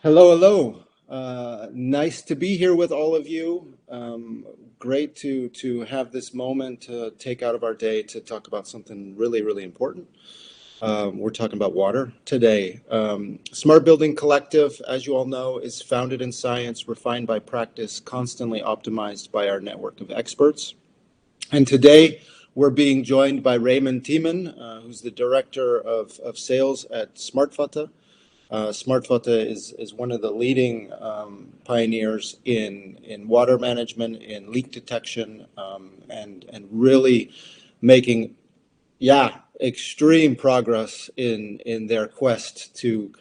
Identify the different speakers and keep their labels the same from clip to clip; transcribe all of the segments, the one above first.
Speaker 1: Hello, hello. Nice to be here with all of you. Great to have this moment to take out of our day to talk about something really, really important. We're talking about water today. Smart Building Collective, as you all know, is founded in science, refined by practice, constantly optimized by our network of experts. And today we're being joined by Raymond Tiemann, who's the director of sales at Smartvatten. Smartvatten is one of the leading pioneers in water management, in leak detection, and really making, extreme progress in their quest to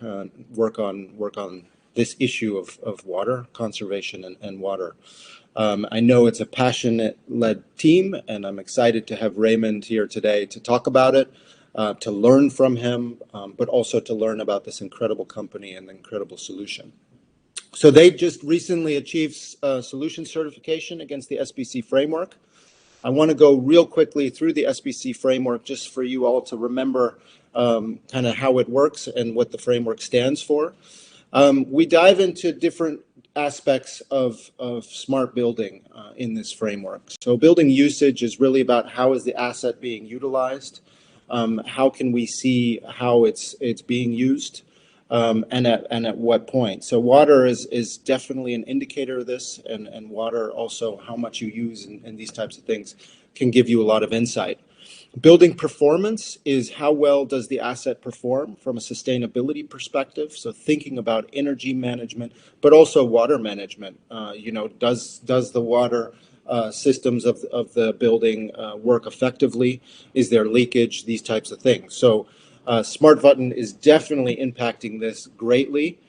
Speaker 1: work on this issue of water conservation and water. I know it's a passionate-led team, and I'm excited to have Raymond here today to talk about it, to learn from him, but also to learn about this incredible company and the incredible solution. So they just recently achieved solution certification against the SBC framework. I want to go real quickly through the SBC framework just for you all to remember kind of how it works and what the framework stands for. We dive into different aspects of smart building in this framework. So building usage is really about how is the asset being utilized, how can we see how it's being used, and at what point. So water is definitely an indicator of this, and water also how much you use and these types of things can give you a lot of insight. Building performance is how well does the asset perform from a sustainability perspective. So thinking about energy management, but also water management. Does the water systems of the building work effectively? Is there leakage? These types of things. So Smartvatten is definitely impacting this greatly.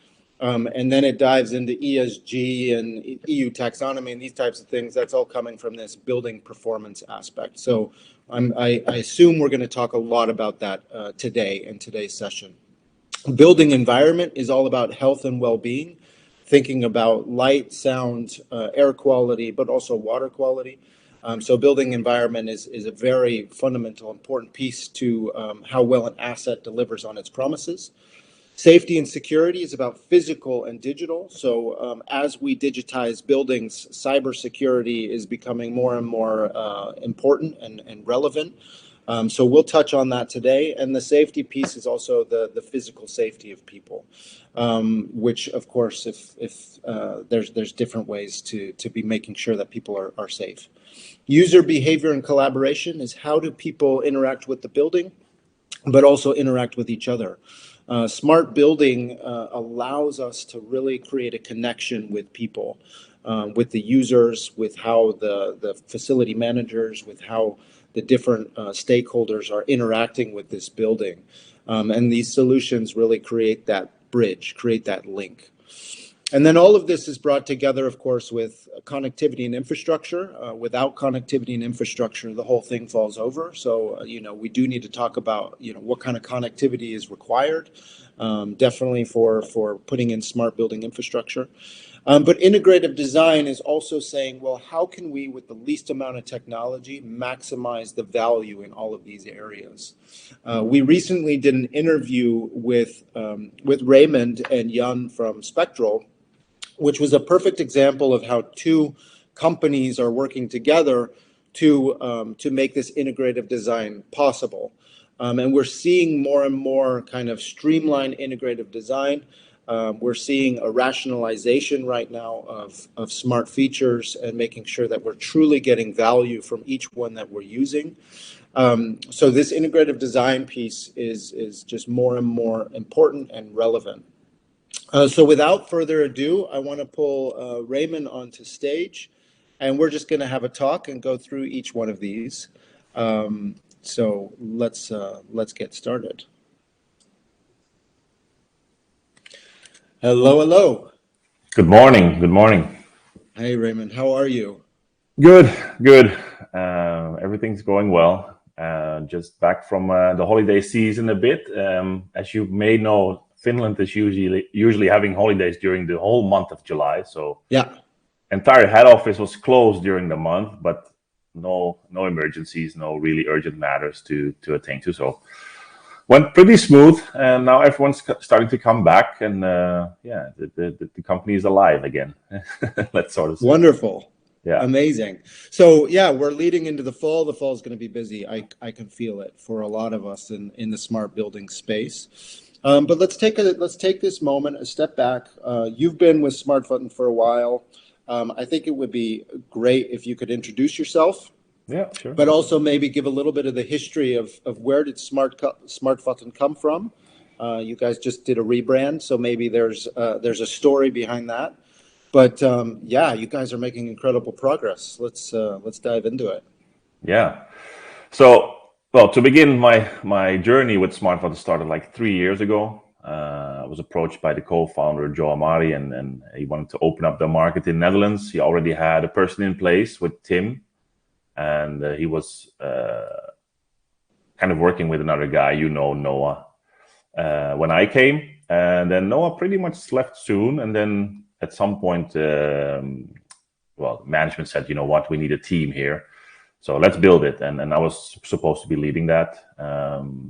Speaker 1: And then it dives into ESG and EU taxonomy and these types of things. That's all coming from this building performance aspect. So I assume we're going to talk a lot about that today in today's session. Building environment is all about health and well-being, thinking about light, sound, air quality, but also water quality. So building environment is a very fundamental, important piece to how well an asset delivers on its promises. Safety and security is about physical and digital. So as we digitize buildings, cybersecurity is becoming more and more important and relevant. So we'll touch on that today. And the safety piece is also the physical safety of people, which, of course, if there's different ways to be making sure that people are safe. User behavior and collaboration is how do people interact with the building, but also interact with each other. Smart building allows us to really create a connection with people, with the users, with how the facility managers, with how the different stakeholders are interacting with this building. And these solutions really create that bridge, create that link. And then all of this is brought together, of course, with connectivity and infrastructure. Without connectivity and infrastructure, the whole thing falls over. So, we do need to talk about, what kind of connectivity is required, definitely for putting in smart building infrastructure. But integrative design is also saying, well, how can we, with the least amount of technology, maximize the value in all of these areas? We recently did an interview with Raymond and Jan from Spectral, which was a perfect example of how two companies are working together to make this integrative design possible. And we're seeing more and more kind of streamlined integrative design. We're seeing a rationalization right now of smart features and making sure that we're truly getting value from each one that we're using. So this integrative design piece is just more and more important and relevant. So without further ado, I want to pull Raymond onto stage, and we're just going to have a talk and go through each one of these. So let's get started. Hello, hello.
Speaker 2: Good morning. Good morning.
Speaker 1: Hey, Raymond. How are you?
Speaker 2: Good, good. Everything's going well. Just back from the holiday season a bit. As you may know, Finland is usually having holidays during the whole month of July. So
Speaker 1: Yeah.
Speaker 2: entire head office was closed during the month, but no emergencies, no really urgent matters to attend to. So went pretty smooth, and now everyone's starting to come back, and yeah, the company is alive again. Let's sort of say.
Speaker 1: Wonderful.
Speaker 2: Yeah.
Speaker 1: Amazing. So yeah, we're leading into the fall. The fall is going to be busy. I can feel it for a lot of us in the smart building space. But let's take this moment, a step back. You've been with Smartvatten for a while. I think it would be great if you could introduce yourself,
Speaker 2: Yeah, sure.
Speaker 1: but also maybe give a little bit of the history of where did Smartvatten come from. You guys just did a rebrand, so maybe there's a story behind that. But yeah, you guys are making incredible progress. Let's dive into it.
Speaker 2: Yeah. So, well, to begin, my journey with Smartvatten started like 3 years ago. I was approached by the co-founder Joe Amari, and he wanted to open up the market in Netherlands. He already had a person in place with Tim, and he was kind of working with another guy, Noah, when I came. And then Noah pretty much left soon, and then at some point, well, management said, you know what, we need a team here. So let's build it. And I was supposed to be leading that.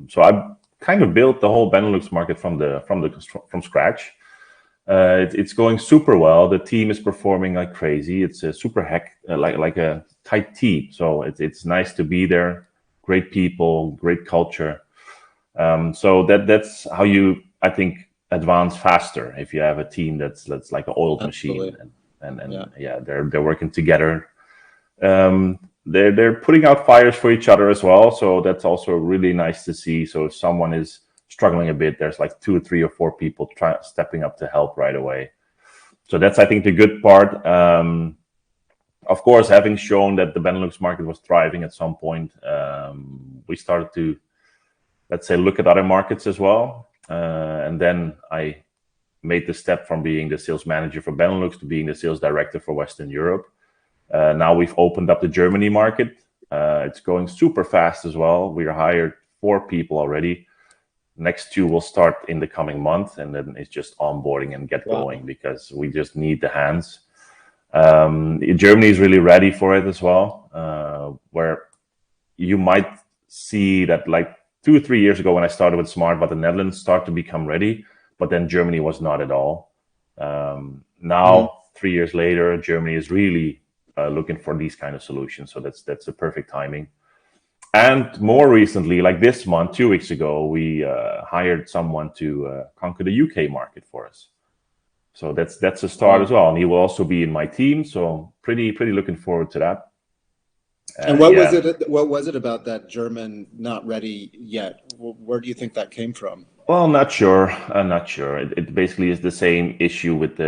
Speaker 2: So I kind of built the whole Benelux market from scratch. It's going super well. The team is performing like crazy. It's a super like a tight team. So it's nice to be there. Great people, great culture. So that's how you, I think, advance faster if you have a team that's like an oiled machine. And yeah, they're working together. They're putting out fires for each other as well, so that's also really nice to see. So if someone is struggling a bit, there's like 2 or 3 or 4 people stepping up to help right away. So that's, I think, the good part. Of course, having shown that the Benelux market was thriving at some point, we started to, let's say, look at other markets as well. And then I made the step from being the sales manager for Benelux to being the sales director for Western Europe. Now we've opened up the Germany market. It's going super fast as well. We hired 4 people already. Next 2 will start in the coming month, and then it's just onboarding and get going because we just need the hands. Germany is really ready for it as well, where you might see that like 2 or 3 years ago when I started with Smartvatten, the Netherlands started to become ready, but then Germany was not at all. Now, 3 years later, Germany is really looking for these kind of solutions. So that's a perfect timing. And more recently, like this month, 2 weeks ago, we hired someone to conquer the UK market for us. So that's a start as well. And he will also be in my team. So pretty looking forward to that.
Speaker 1: And what was it about that German not ready yet? Where do you think that came from?
Speaker 2: Well, not sure. I'm not sure. It basically is the same issue with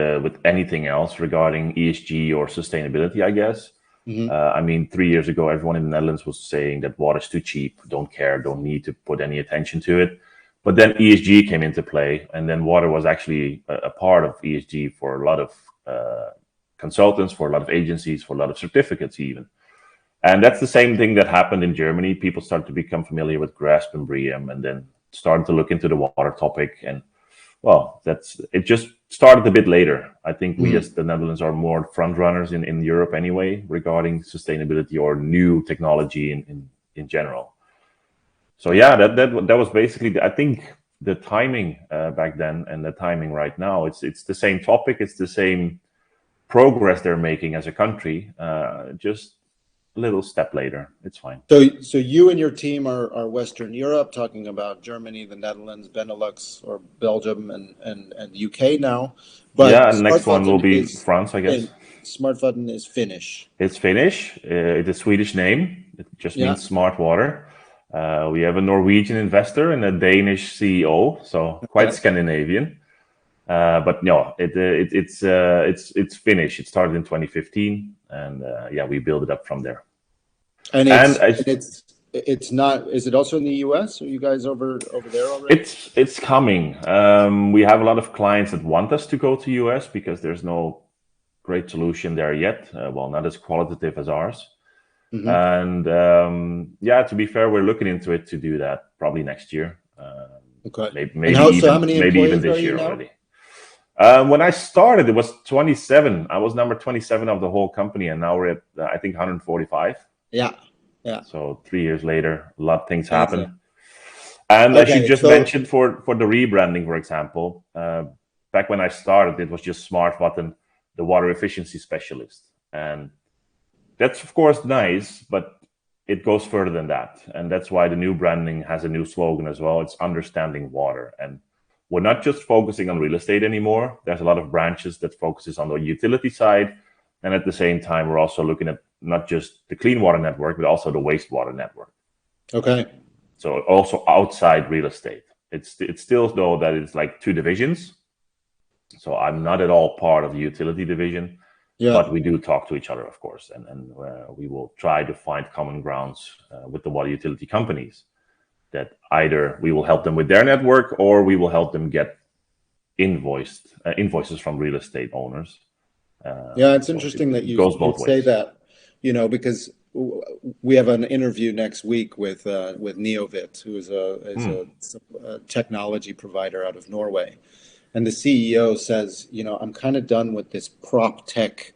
Speaker 2: anything else regarding ESG or sustainability, I guess. I mean, 3 years ago, everyone in the Netherlands was saying that water is too cheap, don't care, don't need to put any attention to it. But then ESG came into play, and then water was actually a part of ESG for a lot of consultants, for a lot of agencies, for a lot of certificates even. And that's the same thing that happened in Germany. People started to become familiar with GRASP and BREEAM, and then started to look into the water topic. And well, it just started a bit later. I think we as the Netherlands are more front runners in Europe anyway regarding sustainability or new technology in general. So yeah, that was basically I think the timing back then and the timing right now. It's the same topic. It's the same progress they're making as a country. Just a little step later. It's fine.
Speaker 1: So you and your team are Western Europe, talking about Germany, the Netherlands, Benelux, or Belgium, and UK now. But
Speaker 2: yeah, and next one will be France, I guess.
Speaker 1: Smartvatten is Finnish.
Speaker 2: It's Finnish. It's a Swedish name. It just means smart water. We have a Norwegian investor and a Danish CEO, so quite Scandinavian. But no, it's Finnish. It started in 2015, and yeah, we build it up from there.
Speaker 1: And it's not. Is it also in the US? Are you guys over there already?
Speaker 2: It's coming. We have a lot of clients that want us to go to US because there's no great solution there yet. Well, not as qualitative as ours. And yeah, to be fair, we're looking into it to do that probably next year.
Speaker 1: Okay.
Speaker 2: Maybe even this year already. When I started, it was 27. I was number 27 of the whole company, and now we're at I think 145.
Speaker 1: Yeah.
Speaker 2: So 3 years later, a lot of things happened. And as you
Speaker 1: Okay,
Speaker 2: just
Speaker 1: so
Speaker 2: mentioned, for the rebranding, for example, back when I started, it was just Smartvatten, the water efficiency specialist. And that's, of course, nice, but it goes further than that. And that's why the new branding has a new slogan as well. It's understanding water. And we're not just focusing on real estate anymore. There's a lot of branches that focuses on the utility side. And at the same time, we're also looking at not just the clean water network, but also the wastewater network.
Speaker 1: okay,
Speaker 2: So also outside real estate. It's still, though, that it's like two divisions. So I'm not at all part of the utility division,
Speaker 1: yeah.
Speaker 2: but we do talk to each other, of course, and we will try to find common grounds with the water utility companies, that either we will help them with their network or we will help them get invoices from real estate owners.
Speaker 1: Yeah, it's
Speaker 2: So
Speaker 1: interesting that
Speaker 2: it goes
Speaker 1: you
Speaker 2: both
Speaker 1: say
Speaker 2: ways.
Speaker 1: that, because we have an interview next week with Neovit, who is a technology provider out of Norway, and the CEO says, I'm kind of done with this prop tech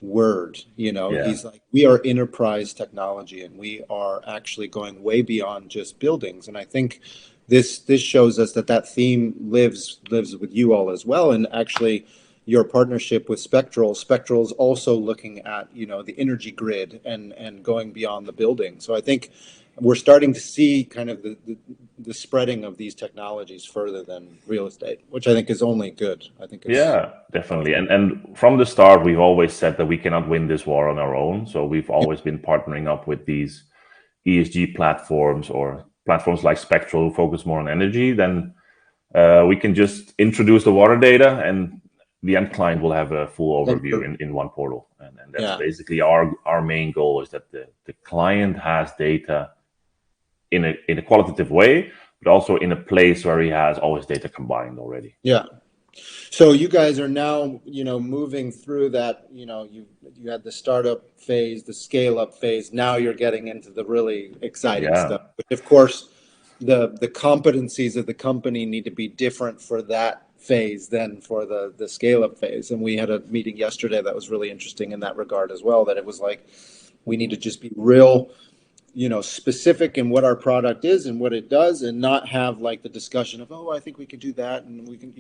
Speaker 1: word.
Speaker 2: Yeah,
Speaker 1: He's like, we are enterprise technology, and we are actually going way beyond just buildings. And I think this shows us that theme lives with you all as well. And actually, your partnership with Spectral's also looking at the energy grid and going beyond the building. So I think we're starting to see kind of the spreading of these technologies further than real estate, which I think is only good. I think it's
Speaker 2: yeah, definitely. And from the start, we've always said that we cannot win this war on our own. So we've always been partnering up with these ESG platforms or platforms like Spectral, who focus more on energy. Then we can just introduce the water data, and the end client will have a full overview in one portal. And that's
Speaker 1: yeah.
Speaker 2: basically our main goal, is that the client has data in a qualitative way, but also in a place where he has all his data combined already.
Speaker 1: Yeah. So you guys are now, moving through that, you had the startup phase, the scale up phase. Now you're getting into the really exciting
Speaker 2: Yeah,
Speaker 1: stuff. But of course, the competencies of the company need to be different for that phase than for the scale up phase. And we had a meeting yesterday that was really interesting in that regard as well, that it was like, we need to just be real, specific in what our product is and what it does, and not have like the discussion of, oh, I think we could do that, and we can,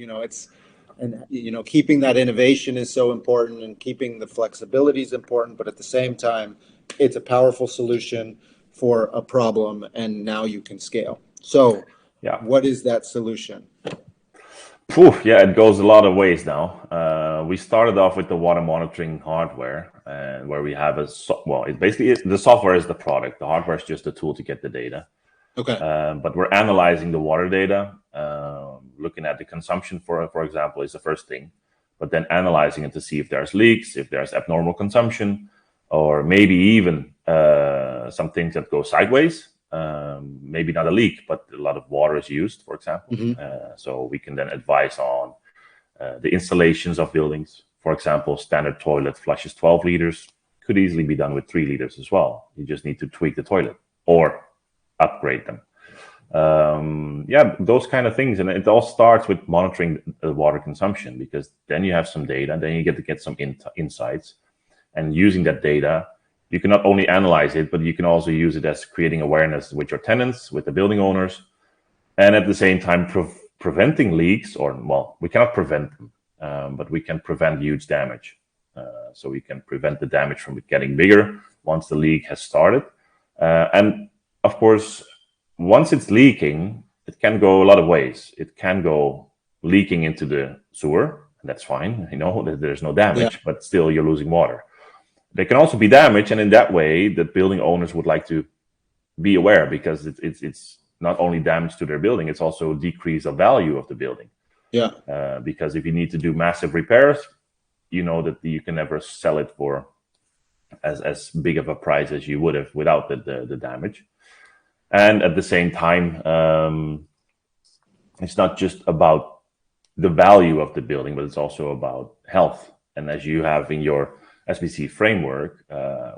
Speaker 1: keeping that innovation is so important, and keeping the flexibility is important, but at the same time, it's a powerful solution for a problem, and now you can scale. So
Speaker 2: yeah.
Speaker 1: what is that solution?
Speaker 2: Yeah, it goes a lot of ways now. We started off with the water monitoring hardware, and where we have it's basically the software is the product. The hardware is just a tool to get the data.
Speaker 1: Okay.
Speaker 2: But we're analyzing the water data, looking at the consumption, for example, is the first thing. But then analyzing it to see if there's leaks, if there's abnormal consumption, or maybe even some things that go sideways. Maybe not a leak, but a lot of water is used, for example. So we can then advise on the installations of buildings. For example, standard toilet flushes 12 liters, could easily be done with 3 liters as well. You just need to tweak the toilet or upgrade them. Those kind of things. And it all starts with monitoring the water consumption, because then you have some data, then you get to get some insights. And using that data, you can not only analyze it, but you can also use it as creating awareness with your tenants, with the building owners, and at the same time preventing leaks, or, well, we cannot prevent them, but we can prevent huge damage. So we can prevent the damage from getting bigger once the leak has started. And of course, once it's leaking, it can go a lot of ways. It can go leaking into the sewer, and that's fine. There's no damage, but still you're losing water. They can also be damaged, and in that way, the building owners would like to be aware, because it's not only damage to their building, it's also a decrease of value of the building.
Speaker 1: Yeah.
Speaker 2: Because if you need to do massive repairs, you know that you can never sell it for as big of a price as you would have without the damage. And at the same time, it's not just about the value of the building, but it's also about health. And as you have in your SBC framework,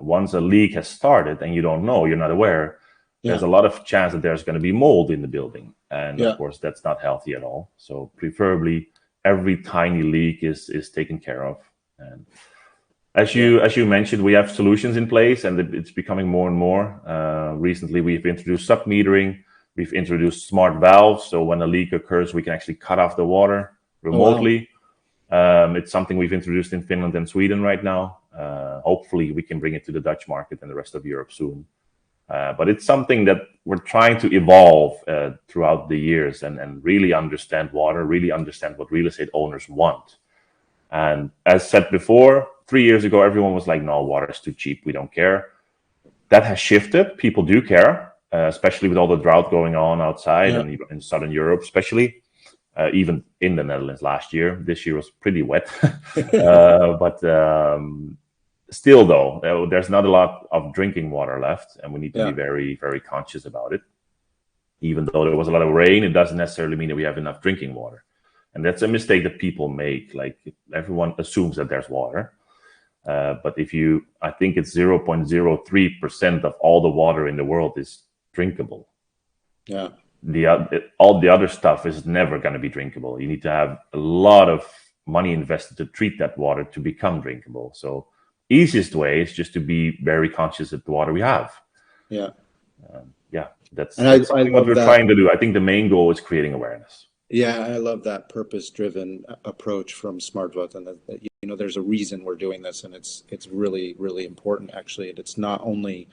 Speaker 2: once a leak has started and you don't know, you're not aware, there's a lot of chance that there's going to be mold in the building. And of course, that's not healthy at all. So preferably every tiny leak is taken care of. And as you mentioned, we have solutions in place, and it's becoming more and more. Recently, we've introduced sub-metering, We've introduced smart valves, so when a leak occurs, we can actually cut off the water remotely.
Speaker 1: Oh, wow.
Speaker 2: It's something we've introduced in Finland and Sweden right now. Hopefully, we can bring it to the Dutch market and the rest of Europe soon. But it's something that we're trying to evolve throughout the years and really understand water, really understand what real estate owners want. And as said before, 3 years ago, everyone was like, no, water is too cheap. We don't care. That has shifted. People do care, especially with all the drought going on outside and in Southern Europe, especially. Even in the Netherlands last year. This year was pretty wet. But still, though, there's not a lot of drinking water left, and we need to be very, very conscious about it. Even though there was a lot of rain, it doesn't necessarily mean that we have enough drinking water. And that's a mistake that people make. Like, everyone assumes that there's water. But I think it's 0.03% of all the water in the world is drinkable.
Speaker 1: Yeah.
Speaker 2: All the other stuff is never going to be drinkable. You need to have a lot of money invested to treat that water to become drinkable. So easiest way is just to be very conscious of the water we have. That's what we're trying to do. I think the main goal is creating awareness.
Speaker 1: Yeah, I love that purpose-driven approach from Smartvatten. That there's a reason we're doing this, and it's really, really important. Actually, it's not only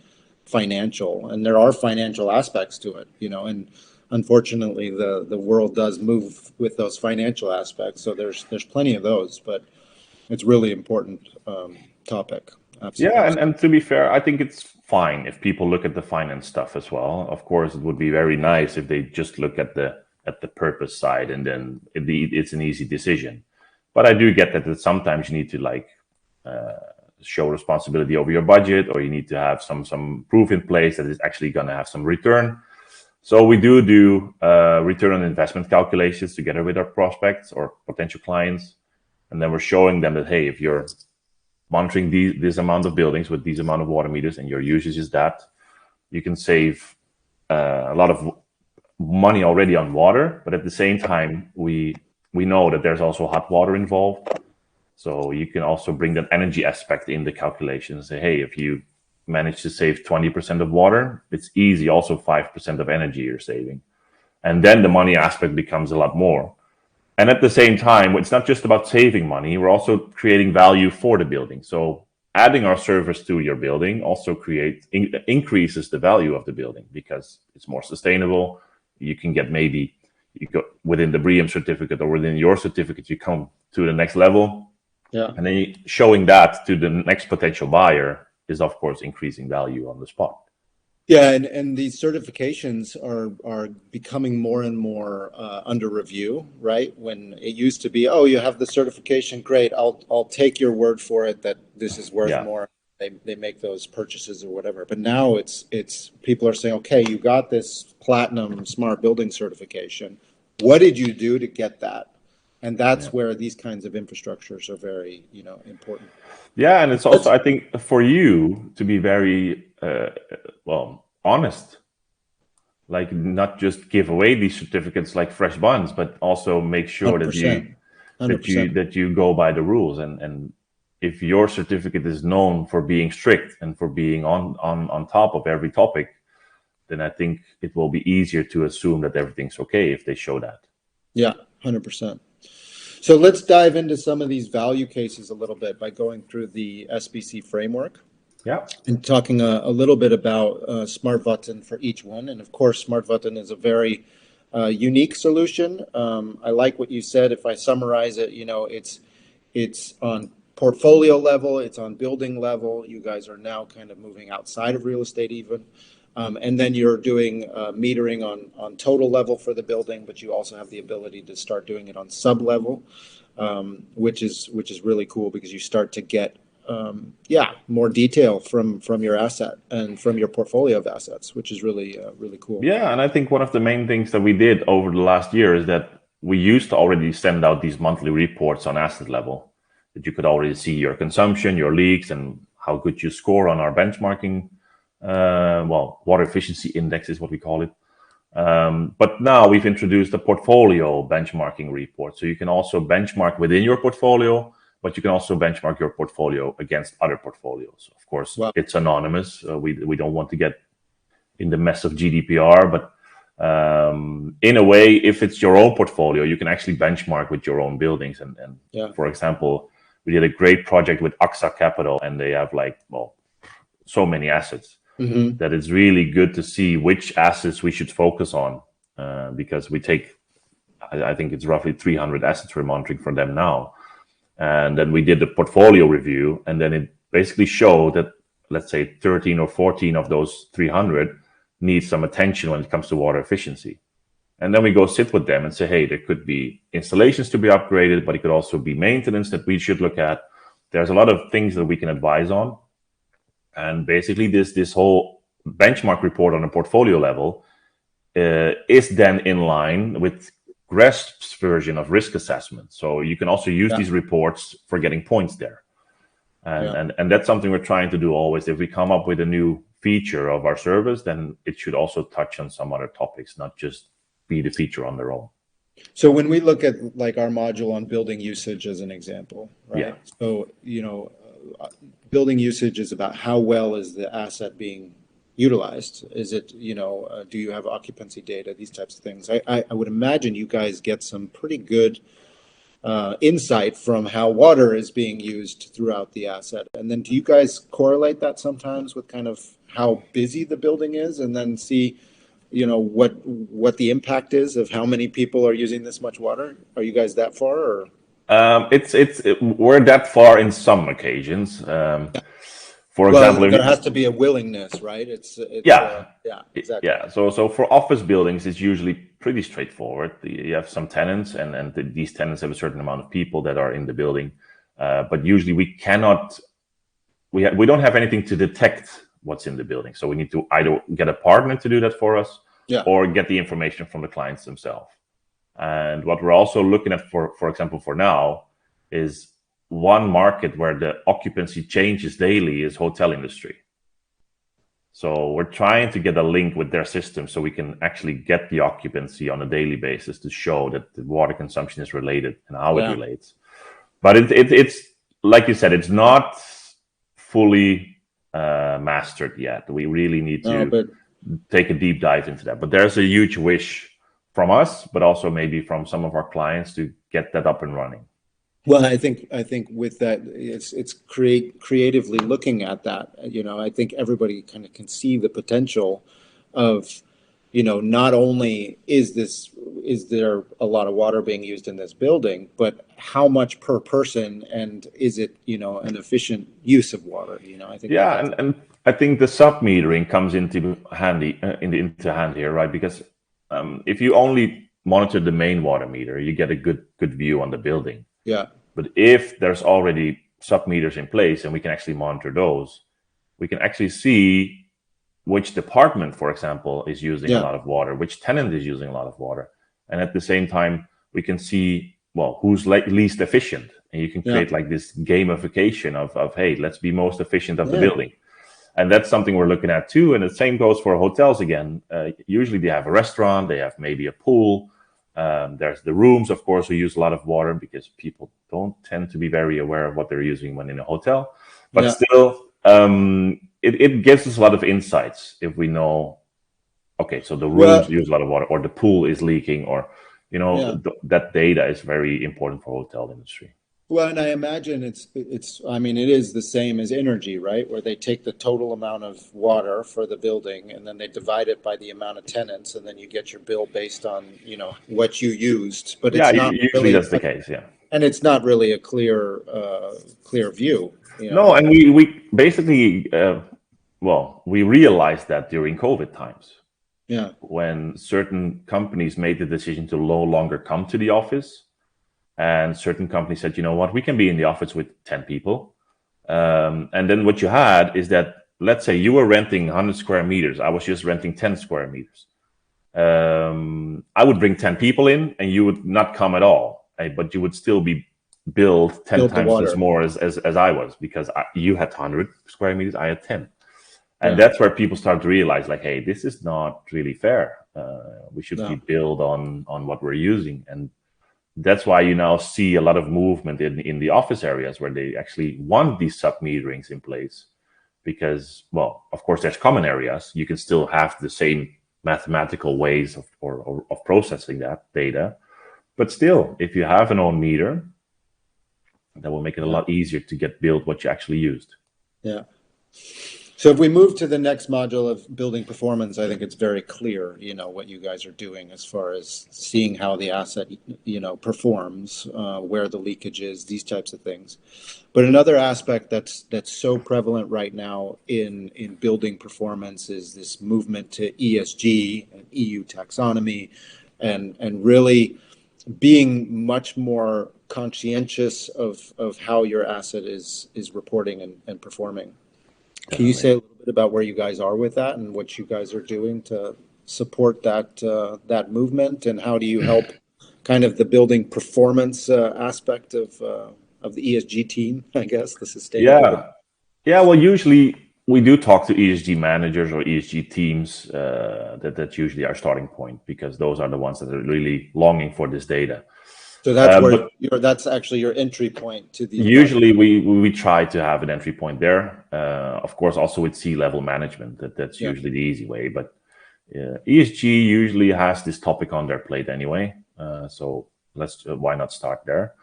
Speaker 1: financial, and there are financial aspects to it. And unfortunately, the world does move with those financial aspects. So there's plenty of those, but it's really important topic. Absolutely.
Speaker 2: Yeah, and to be fair, I think it's fine if people look at the finance stuff as well. Of course, it would be very nice if they just look at the purpose side, and then it's an easy decision. But I do get that sometimes you need to show responsibility over your budget, or you need to have some proof in place that it's actually going to have some return. So we do return on investment calculations together with our prospects or potential clients, and then we're showing them that, hey, if you're monitoring this amount of buildings with these amount of water meters and your usage is that, you can save a lot of money already on water. But at the same time, we know that there's also hot water involved. So you can also bring that energy aspect in the calculation and say, hey, if you manage to save 20% of water, it's easy, also 5% of energy you're saving. And then the money aspect becomes a lot more. And at the same time, it's not just about saving money, we're also creating value for the building. So adding our service to your building also increases the value of the building because it's more sustainable. You can get you go within the BREEAM certificate or within your certificate, you come to the next level. Yeah. And then showing that to the next potential buyer is, of course, increasing value on the spot.
Speaker 1: Yeah, and these certifications are becoming more and more under review, right? When it used to be, oh, you have the certification, great, I'll take your word for it that this is worth more. They make those purchases or whatever. But now it's people are saying, okay, you got this platinum smart building certification. What did you do to get that? And that's where these kinds of infrastructures are very, important.
Speaker 2: Yeah, and it's also, I think, for you to be very honest, like not just give away these certificates like fresh buns, but also make sure 100%. that you go by the rules. And if your certificate is known for being strict and for being on top of every topic, then I think it will be easier to assume that everything's okay if they show that.
Speaker 1: Yeah, 100%. So let's dive into some of these value cases a little bit by going through the SBC framework.
Speaker 2: Yeah.
Speaker 1: And talking a little bit about Smartvatten for each one. And of course, Smartvatten is a very unique solution. I like what you said. If I summarize it, it's on portfolio level, it's on building level. You guys are now kind of moving outside of real estate even. And then you're doing metering on total level for the building, but you also have the ability to start doing it on sub level, which is really cool because you start to get more detail from your asset and from your portfolio of assets, which is really cool.
Speaker 2: Yeah, and I think one of the main things that we did over the last year is that we used to already send out these monthly reports on asset level that you could already see your consumption, your leaks, and how good you score on our benchmarking. Water efficiency index is what we call it. But now we've introduced a portfolio benchmarking report. So you can also benchmark within your portfolio, but you can also benchmark your portfolio against other portfolios. Of course, It's anonymous. We don't want to get in the mess of GDPR, but In a way, if it's your own portfolio, you can actually benchmark with your own buildings. And
Speaker 1: Yeah.
Speaker 2: for example, we did a great project with AXA Capital, and they have like, well, so many assets that it's really good to see which assets we should focus on, because we take, I think it's roughly 300 assets we're monitoring for them now. And then we did the portfolio review, and then it basically showed that, let's say, 13 or 14 of those 300 need some attention when it comes to water efficiency. And then we go sit with them and say, hey, there could be installations to be upgraded, but it could also be maintenance that we should look at. There's a lot of things that we can advise on. And basically this whole benchmark report on a portfolio level is then in line with GRESP's version of risk assessment. So you can also use these reports for getting points there. And that's something we're trying to do always. If we come up with a new feature of our service, then it should also touch on some other topics, not just be the feature on their own.
Speaker 1: So when we look at like our module on building usage as an example, right?
Speaker 2: Yeah.
Speaker 1: So, building usage is about how well is the asset being utilized? Is it, do you have occupancy data, these types of things? I would imagine you guys get some pretty good insight from how water is being used throughout the asset. And then do you guys correlate that sometimes with kind of how busy the building is, and then see, what the impact is of how many people are using this much water? Are you guys that far, or?
Speaker 2: We're that far in some occasions. For example,
Speaker 1: there has to be a willingness, right? Exactly.
Speaker 2: Yeah. So for office buildings, it's usually pretty straightforward. You have some tenants, and these tenants have a certain amount of people that are in the building. But usually we don't have anything to detect what's in the building. So we need to either get a partner to do that for us, or get the information from the clients themselves. And what we're also looking at, for example, for now, is one market where the occupancy changes daily is hotel industry. So we're trying to get a link with their system so we can actually get the occupancy on a daily basis to show that the water consumption is related and how it relates. But it's like you said, it's not fully mastered yet. We really need to take a deep dive into that. But there's a huge wish from us, but also maybe from some of our clients to get that up and running.
Speaker 1: Well, I think with that, it's creatively looking at that. I think everybody kind of can see the potential of, not only is there a lot of water being used in this building, but how much per person, and is it, an efficient use of water? I think.
Speaker 2: Yeah, and I think the sub-metering comes into hand here, right? Because if you only monitor the main water meter, you get a good view on the building.
Speaker 1: Yeah.
Speaker 2: But if there's already sub-meters in place and we can actually monitor those, we can actually see which department, for example, is using a lot of water, which tenant is using a lot of water. And at the same time, we can see, who's least efficient. And you can create like this gamification of, hey, let's be most efficient of the building. And that's something we're looking at too. And the same goes for hotels again. Usually they have a restaurant, they have maybe a pool. There's the rooms, of course, who use a lot of water because people don't tend to be very aware of what they're using when in a hotel. But still, it gives us a lot of insights if we know, okay, so the rooms use a lot of water, or the pool is leaking, or, that data is very important for hotel industry.
Speaker 1: Well, and I imagine it is the same as energy, right? Where they take the total amount of water for the building and then they divide it by the amount of tenants, and then you get your bill based on, what you used. But it's not
Speaker 2: usually
Speaker 1: really,
Speaker 2: that's the case,
Speaker 1: and it's not really a clear view.
Speaker 2: No, and we basically, we realized that during COVID times.
Speaker 1: Yeah. When
Speaker 2: certain companies made the decision to no longer come to the office. And certain companies said, you know what, we can be in the office with 10 people. And then what you had is that, let's say you were renting 100 square meters. I was just renting 10 square meters. I would bring 10 people in and you would not come at all. But you would still be billed 10 times as more as I was, because you had 100 square meters, I had 10. And that's where people start to realize, like, hey, this is not really fair. We should be billed on what we're using. And that's why you now see a lot of movement in the office areas where they actually want these sub-meterings in place, because, of course, there's common areas. You can still have the same mathematical ways of processing that data. But still, if you have an own meter, that will make it a lot easier to get billed what you actually used.
Speaker 1: Yeah. So if we move to the next module of building performance, I think it's very clear, what you guys are doing as far as seeing how the asset, performs, where the leakage is, these types of things. But another aspect that's so prevalent right now in building performance is this movement to ESG and EU taxonomy, and really being much more conscientious of how your asset is reporting and performing. Can you say a little bit about where you guys are with that and what you guys are doing to support that movement, and how do you help kind of the building performance aspect of the ESG team, I guess, the sustainability?
Speaker 2: Yeah. Well, usually we do talk to ESG managers or ESG teams. That's usually our starting point, because those are the ones that are really longing for this data.
Speaker 1: So that's where that's actually your entry point to the
Speaker 2: usually we try to have an entry point there. Of course, also with C-level management, that's usually the easy way. But ESG usually has this topic on their plate anyway. So why not start there?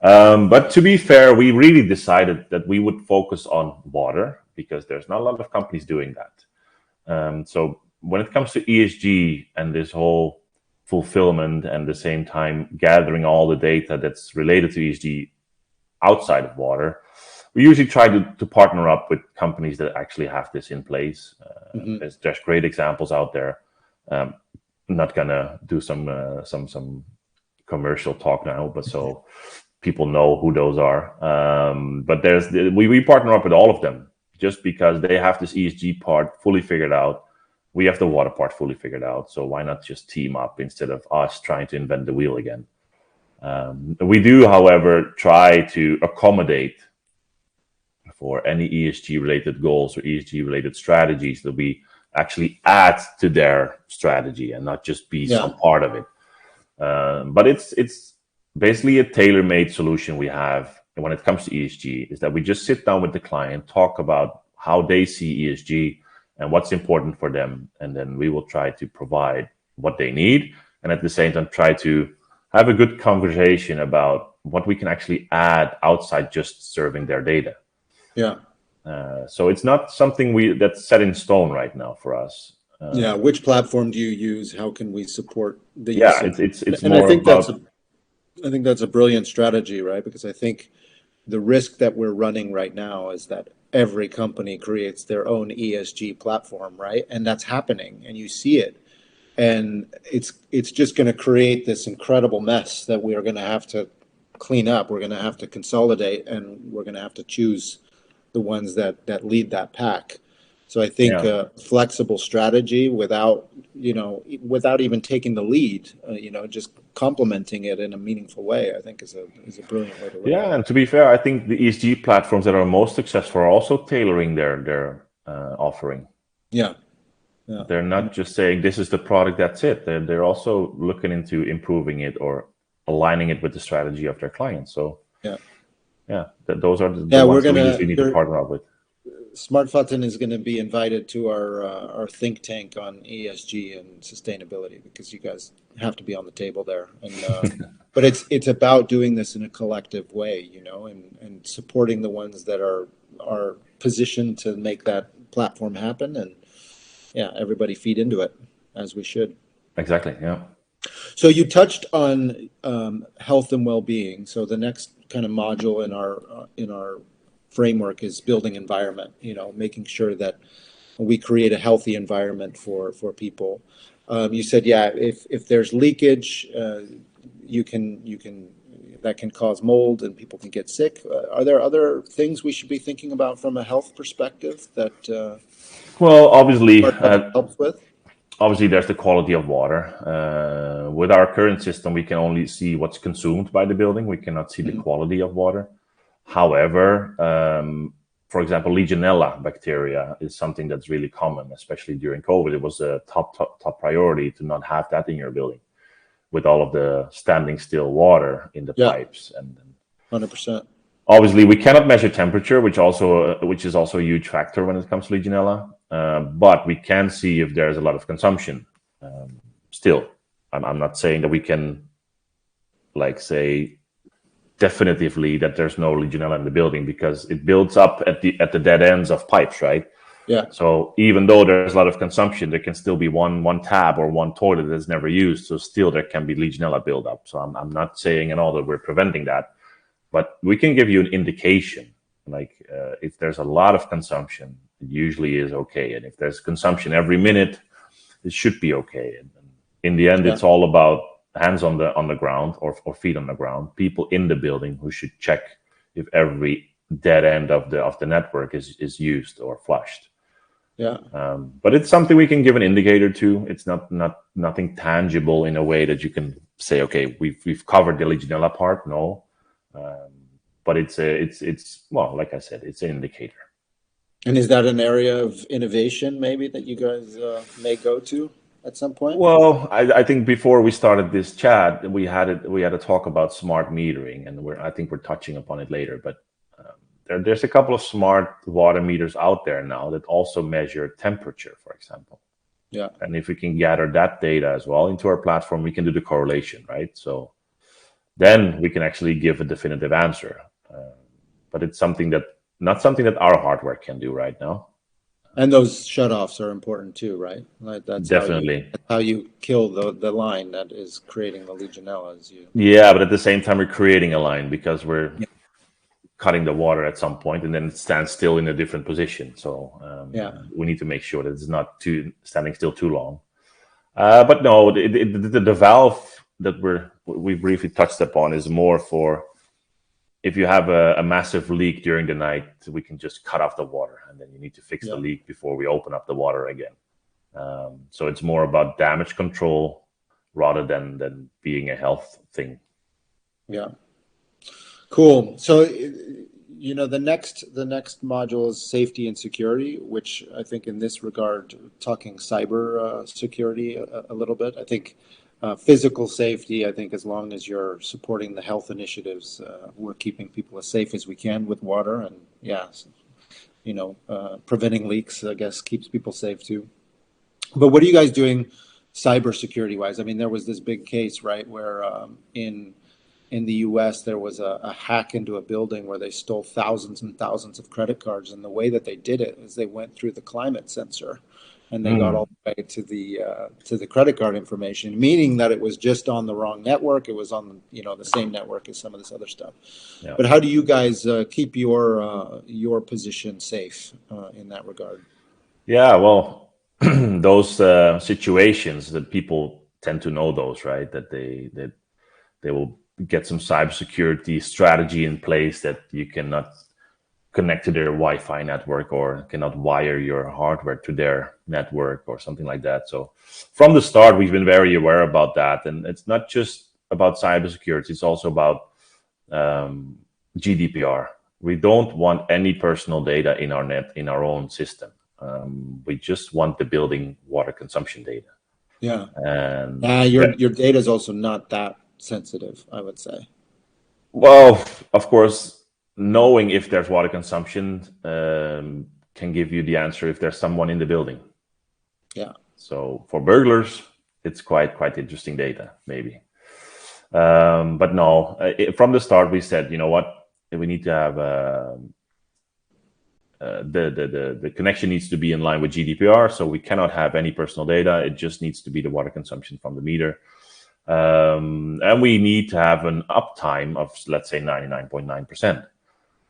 Speaker 2: But to be fair, we really decided that we would focus on water, because there's not a lot of companies doing that. So when it comes to ESG and this whole fulfillment, and at the same time gathering all the data that's related to ESG outside of water, we usually try to partner up with companies that actually have this in place. There's great examples out there. I'm not gonna do some commercial talk now, but so people know who those are. But we partner up with all of them, just because they have this ESG part fully figured out. We have the water part fully figured out. So why not just team up instead of us trying to invent the wheel again? We do, however, try to accommodate for any ESG related goals or ESG related strategies that we actually add to their strategy and not just be some part of it. But it's basically a tailor-made solution we have. And when it comes to ESG, is that we just sit down with the client, talk about how they see ESG and what's important for them, and then we will try to provide what they need, and at the same time try to have a good conversation about what we can actually add outside just serving their data. So it's not something that's set in stone right now for us.
Speaker 1: Which platform do you use? How can we support the use?
Speaker 2: It's
Speaker 1: and
Speaker 2: more
Speaker 1: I think
Speaker 2: about...
Speaker 1: I think that's a brilliant strategy, right? Because I think the risk that we're running right now is that every company creates their own ESG platform, right? And that's happening, and you see it. And it's just going to create this incredible mess that we are going to have to clean up. We're going to have to consolidate, and we're going to have to choose the ones that lead that pack. So I think a flexible strategy without even taking the lead, just complementing it in a meaningful way, I think is a brilliant way to look at it.
Speaker 2: And to be fair, I think the ESG platforms that are most successful are also tailoring their offering. They're not just saying this is the product, that's it. They're also looking into improving it or aligning it with the strategy of their clients. So those are the ones that we usually need to partner up with.
Speaker 1: Smartvatten is going to be invited to our think tank on ESG and sustainability, because you guys have to be on the table there. And but it's about doing this in a collective way, and supporting the ones that are positioned to make that platform happen, and everybody feed into it as we should.
Speaker 2: Exactly. Yeah.
Speaker 1: So you touched on health and well-being. So the next kind of module in our framework is building environment, making sure that we create a healthy environment for people. You said, if there's leakage, you can that can cause mold and people can get sick. Are there other things we should be thinking about from a health perspective that
Speaker 2: well, obviously
Speaker 1: helps with?
Speaker 2: Obviously, there's the quality of water. With our current system, we can only see what's consumed by the building. We cannot see the quality of water. However, for example, Legionella bacteria is something that's really common, especially during COVID. It was a top priority to not have that in your building, with all of the standing still water in the pipes. And
Speaker 1: 100%.
Speaker 2: Obviously, we cannot measure temperature, which is also a huge factor when it comes to Legionella. but we can see if there's a lot of consumption. Still, I'm not saying that we can, like, say definitively that there's no Legionella in the building, because it builds up at the dead ends of pipes, right?
Speaker 1: Yeah.
Speaker 2: So even though there's a lot of consumption, there can still be one tab or one toilet that's never used. So still there can be Legionella buildup. So I'm not saying at all that we're preventing that, but we can give you an indication. Like if there's a lot of consumption, it usually is okay. And if there's consumption every minute, it should be okay. And in the end,
Speaker 1: Yeah.
Speaker 2: it's all about hands on the ground or feet on the ground, people in the building who should check if every dead end of the network is used or flushed.
Speaker 1: Yeah.
Speaker 2: But it's something we can give an indicator to. It's nothing tangible in a way that you can say, okay, we've covered the Legionella part. No, but it's well, like I said, it's an indicator.
Speaker 1: And is that an area of innovation maybe that you guys may go to at some point?
Speaker 2: Well, I think before we started this chat, we had a talk about smart metering, and I think we're touching upon it later. But there's a couple of smart water meters out there now that also measure temperature, for example.
Speaker 1: Yeah.
Speaker 2: And if we can gather that data as well into our platform, we can do the correlation, right? So then we can actually give a definitive answer. But it's not something that our hardware can do right now.
Speaker 1: And those shutoffs are important too, right? Like that's
Speaker 2: definitely
Speaker 1: how you kill the line that is creating the Legionella.
Speaker 2: Yeah, but at the same time, we're creating a line because we're cutting the water at some point, and then it stands still in a different position. So we need to make sure that it's not standing still too long. But no, the valve that we briefly touched upon is more for if you have a massive leak during the night, we can just cut off the water, and then you need to fix the leak before we open up the water again. So it's more about damage control rather than being a health thing.
Speaker 1: Yeah. Cool. So, the next module is safety and security, which I think in this regard, talking cyber security a little bit. I think physical safety, I think as long as you're supporting the health initiatives, we're keeping people as safe as we can with water, and preventing leaks, I guess, keeps people safe too. But what are you guys doing cyber security wise? I mean, there was this big case, right, where in the US there was a hack into a building where they stole thousands and thousands of credit cards, and the way that they did it is they went through the climate sensor. And they got all the way to the credit card information, meaning that it was just on the wrong network. It was on the same network as some of this other stuff. Yeah. But how do you guys keep your position safe in that regard?
Speaker 2: Yeah, well, those situations that people tend to know those, right? That they will get some cybersecurity strategy in place that you cannot connect to their Wi-Fi network or cannot wire your hardware to their network or something like that. So from the start, we've been very aware about that. And it's not just about cybersecurity, it's also about GDPR. We don't want any personal data in our own system. We just want the building water consumption data.
Speaker 1: Yeah.
Speaker 2: And
Speaker 1: your data is also not that sensitive, I would say.
Speaker 2: Well, of course, knowing if there's water consumption can give you the answer if there's someone in the building.
Speaker 1: Yeah.
Speaker 2: So for burglars, it's quite interesting data, maybe. But no, from the start we said, you know what, we need to have the connection needs to be in line with GDPR. So we cannot have any personal data. It just needs to be the water consumption from the meter. And we need to have an uptime of, let's say, 99.9%.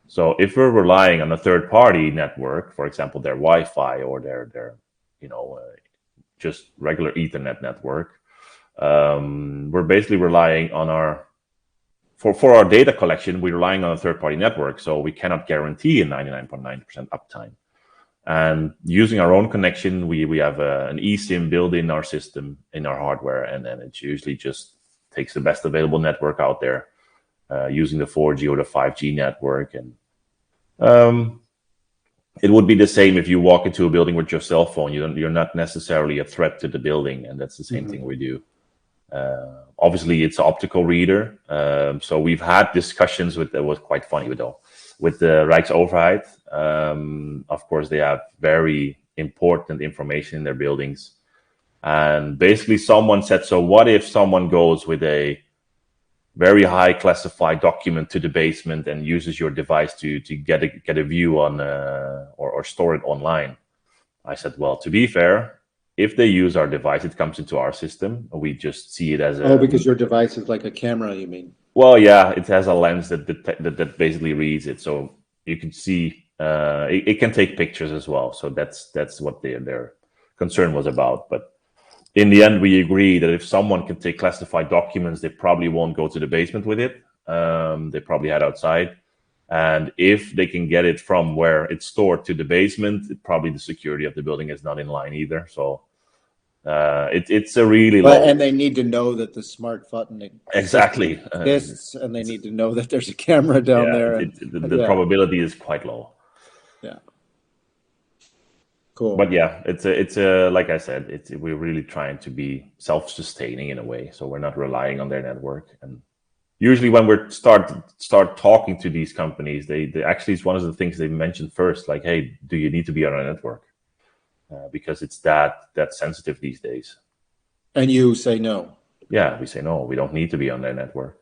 Speaker 2: So if we're relying on a third-party network, for example, their Wi-Fi or their just regular Ethernet network, we're basically relying on for our data collection, we're relying on a third-party network, so we cannot guarantee a 99.9% uptime. And using our own connection, we have an eSIM built in our system, in our hardware, and then it usually just takes the best available network out there, using the 4G or the 5G network. And it would be the same if you walk into a building with your cell phone. You're not necessarily a threat to the building, and that's the same thing we do. Obviously, it's an optical reader. So we've had discussions that was quite funny, though, with the Rijksoverheid. Of course, they have very important information in their buildings. And basically someone said, so what if someone goes with a very high classified document to the basement and uses your device to get a view on or store it online? I said, well, to be fair, if they use our device, it comes into our system. We just see it as
Speaker 1: Oh, because your device is like a camera, you mean?
Speaker 2: well, yeah, it has a lens that basically reads it, so you can see. It can take pictures as well, so that's what their concern was about. But in the end, we agree that if someone can take classified documents, they probably won't go to the basement with it. They probably head outside. And if they can get it from where it's stored to the basement, probably the security of the building is not in line either. So it's a really low.
Speaker 1: And they need to know that the Smartvatten
Speaker 2: Exactly
Speaker 1: exists, and they need to know that there's a camera down there.
Speaker 2: The probability is quite low.
Speaker 1: Yeah. Cool.
Speaker 2: But yeah, it's a like I said, we're really trying to be self-sustaining in a way, so we're not relying on their network. And usually when we start talking to these companies, they actually, it's one of the things they mention first, like, hey, do you need to be on our network? Because it's that sensitive these days.
Speaker 1: And you say no.
Speaker 2: Yeah, we say no, we don't need to be on their network.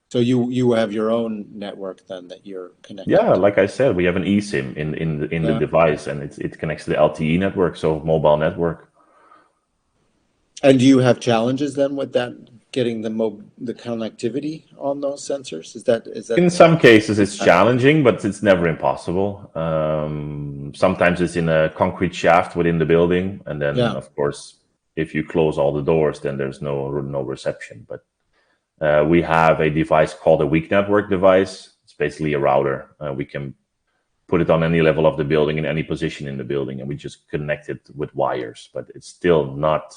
Speaker 1: So you have your own network then that you're connected
Speaker 2: Yeah,
Speaker 1: to.
Speaker 2: like I said, we have an eSIM in the device, and it connects to the LTE network, so mobile network.
Speaker 1: And do you have challenges then with that, getting the connectivity on those sensors? Is that
Speaker 2: in some cases it's challenging, but it's never impossible. Sometimes it's in a concrete shaft within the building, and then of course, if you close all the doors, then there's no reception. But we have a device called a weak network device. It's basically a router. We can put it on any level of the building, in any position in the building, and we just connect it with wires, but it's still not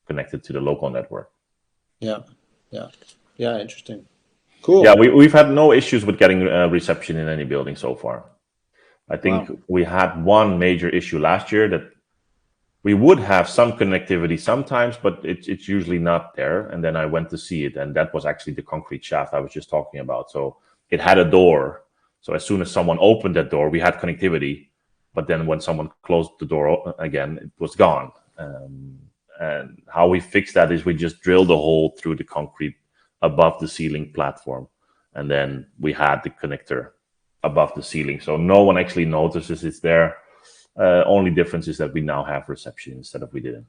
Speaker 2: connected to the local network.
Speaker 1: Yeah. Interesting. Cool.
Speaker 2: Yeah, we've had no issues with getting reception in any building so far. I think we had one major issue last year that we would have some connectivity sometimes, but it's usually not there. And then I went to see it, and that was actually the concrete shaft I was just talking about. So it had a door. So as soon as someone opened that door, we had connectivity. But then when someone closed the door again, it was gone. And how we fixed that is we just drilled a hole through the concrete above the ceiling platform. And then we had the connector above the ceiling. So no one actually notices it's there. Only difference is that we now have reception instead of we didn't.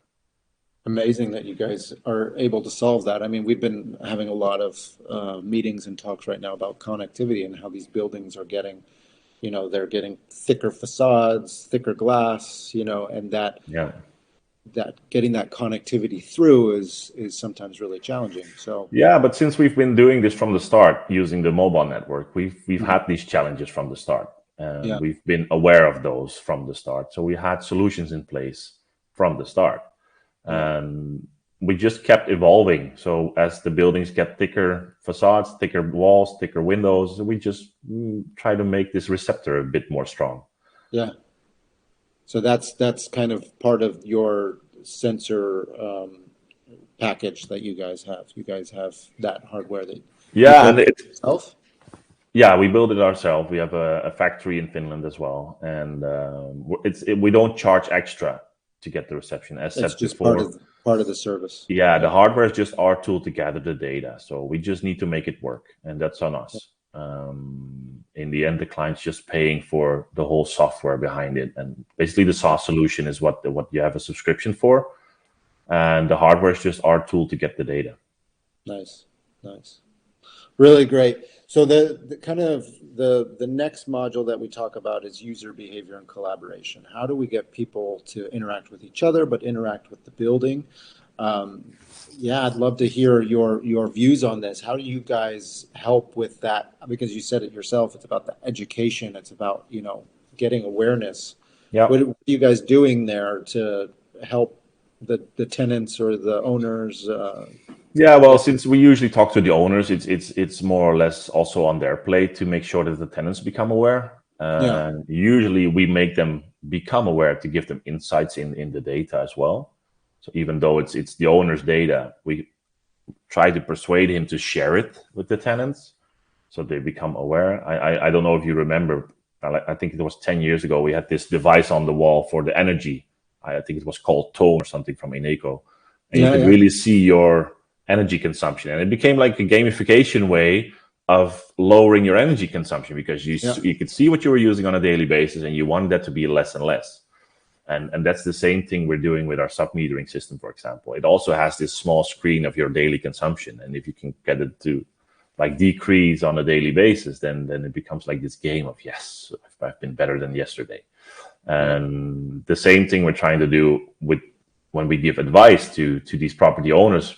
Speaker 1: Amazing that you guys are able to solve that. I mean, we've been having a lot of meetings and talks right now about connectivity and how these buildings are getting, they're getting thicker facades, thicker glass, and that getting that connectivity through is sometimes really challenging. So
Speaker 2: yeah, but since we've been doing this from the start using the mobile network, we've had these challenges from the start. We've been aware of those from the start. So we had solutions in place from the start. And we just kept evolving. So as the buildings get thicker facades, thicker walls, thicker windows, we just try to make this receptor a bit more strong.
Speaker 1: Yeah. So that's kind of part of your sensor package that you guys have. You guys have that hardware that
Speaker 2: and it's
Speaker 1: yourself?
Speaker 2: Yeah, we build it ourselves. We have a factory in Finland as well, and we don't charge extra to get the reception. As
Speaker 1: it's
Speaker 2: said
Speaker 1: just
Speaker 2: before,
Speaker 1: part of the service.
Speaker 2: Yeah, the hardware is just our tool to gather the data. So we just need to make it work, and that's on us. In the end, the client's just paying for the whole software behind it, and basically the SaaS solution is what you have a subscription for, and the hardware is just our tool to get the data.
Speaker 1: Nice, really great. So the kind of the next module that we talk about is user behavior and collaboration. How do we get people to interact with each other, but interact with the building? I'd love to hear your views on this. How do you guys help with that? Because you said it yourself, it's about the education. It's about, getting awareness.
Speaker 2: Yeah.
Speaker 1: What are you guys doing there to help the tenants or the owners?
Speaker 2: Since we usually talk to the owners, it's more or less also on their plate to make sure that the tenants become aware. Usually we make them become aware to give them insights in the data as well. So even though it's the owner's data, we try to persuade him to share it with the tenants so they become aware. I don't know if you remember, I think it was 10 years ago, we had this device on the wall for the energy I think it was called Tone or something from Eneco, and you
Speaker 1: Yeah,
Speaker 2: could
Speaker 1: yeah,
Speaker 2: really see your energy consumption, and it became like a gamification way of lowering your energy consumption, because
Speaker 1: yeah,
Speaker 2: you could see what you were using on a daily basis, and you wanted that to be less and less. And that's the same thing we're doing with our sub-metering system, for example. It also has this small screen of your daily consumption, and if you can get it to like decrease on a daily basis, then it becomes like this game of, yes, I've been better than yesterday.
Speaker 1: yeah,
Speaker 2: And the same thing we're trying to do with when we give advice to these property owners.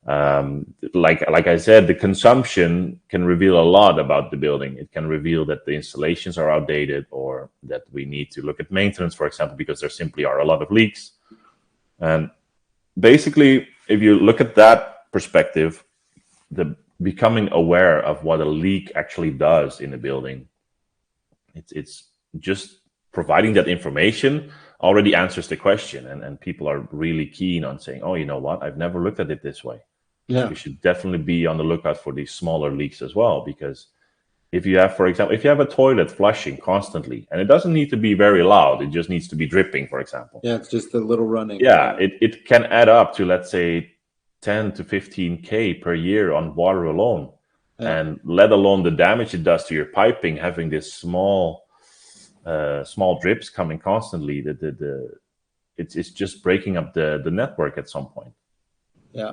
Speaker 2: Like I said, the consumption can reveal a lot about the building. It can reveal that the installations are outdated, or that we need to look at maintenance, for example, because there simply are a lot of leaks. And basically, if you look at that perspective, the becoming aware of what a leak actually does in a building, it's just providing that information already answers the question, and people are really keen on saying, oh, you know what, I've never looked at it this way.
Speaker 1: yeah,
Speaker 2: You should definitely be on the lookout for these smaller leaks as well, because if you have, for example, if you have a toilet flushing constantly, and it doesn't need to be very loud, it just needs to be dripping, for example.
Speaker 1: yeah. It's just a little running.
Speaker 2: Yeah,
Speaker 1: Yeah,
Speaker 2: it can add up to, let's say, 10 to 15K per year on water alone.
Speaker 1: yeah,
Speaker 2: And let alone the damage it does to your piping, having this small drips coming constantly. It's just breaking up the network at some point.
Speaker 1: yeah,